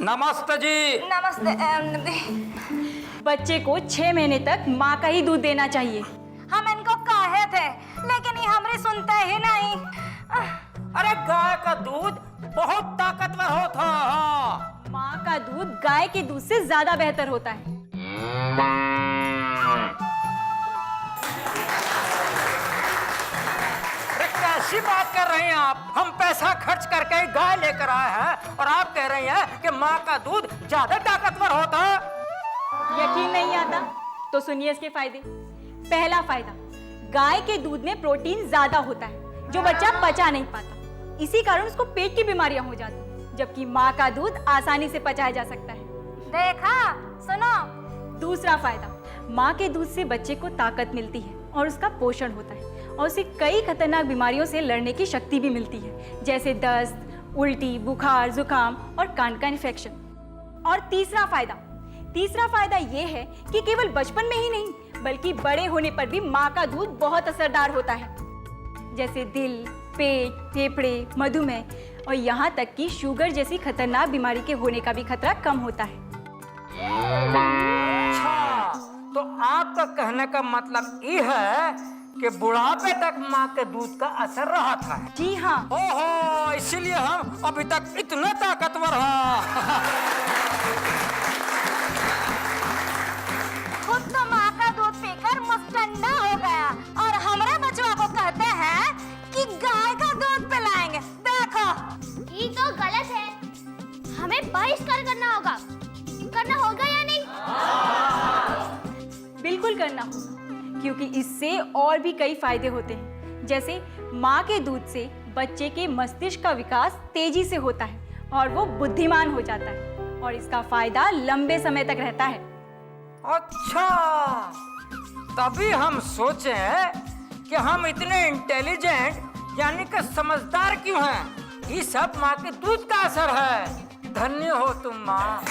नमस्ते जी। नमस्ते। बच्चे को 6 महीने तक माँ का ही दूध देना चाहिए। हम इनको कहे थे लेकिन ये हमारी सुनते ही नहीं। अरे गाय का दूध बहुत ताकतवर होता है। माँ का दूध गाय के दूध से ज्यादा बेहतर होता है। कैसी बात कर रहे हैं आप? हम पैसा खर्च करके गाय लेकर आए हैं और आप कह रहे हैं कि माँ का दूध ज्यादा ताकतवर होता है। यकीन नहीं आता तो सुनिए इसके फायदे। पहला फायदा, गाय के दूध में प्रोटीन ज्यादा होता है जो बच्चा पचा नहीं पाता, इसी कारण उसको पेट की बीमारियां हो जाती, जबकि माँ का दूध आसानी से पचाया जा सकता है। देखा, सुनो। दूसरा फायदा, माँ के दूध से बच्चे को ताकत मिलती है और उसका पोषण होता है और उसे कई खतरनाक बीमारियों से लड़ने की शक्ति भी मिलती है, जैसे दस्त, उल्टी, बुखार, जुकाम और कान का इन्फेक्शन। और तीसरा फायदा ये है कि केवल बचपन में ही नहीं बल्कि बड़े होने पर भी माँ का दूध बहुत असरदार होता है, जैसे दिल, पेट, फेफड़े, मधुमेह और यहाँ तक कि शुगर जैसी खतरनाक बीमारी के होने का भी खतरा कम होता है। अच्छा, तो आपका कहने का मतलब ये है कि बुढ़ापे तक माँ के दूध का असर रहा था। जी हाँ। ओहो, इसीलिए हम अभी तक इतने ताकतवर हैं। खुद तो माँ का दूध पीकर मुस्टंडा हो गया और हमारे बच्चों को कहते हैं कि गाय का दूध पिलाएंगे। देखो, ये तो गलत है। हमें बहिष्कार करना होगा या नहीं? बिल्कुल करना होगा, क्योंकि इससे और भी कई फायदे होते हैं, जैसे माँ के दूध से बच्चे के मस्तिष्क का विकास तेजी से होता है और वो बुद्धिमान हो जाता है और इसका फायदा लंबे समय तक रहता है। अच्छा, तभी हम सोचे कि हम इतने इंटेलिजेंट यानी कि समझदार क्यों हैं। ये सब माँ के दूध का असर है। धन्य हो तुम माँ।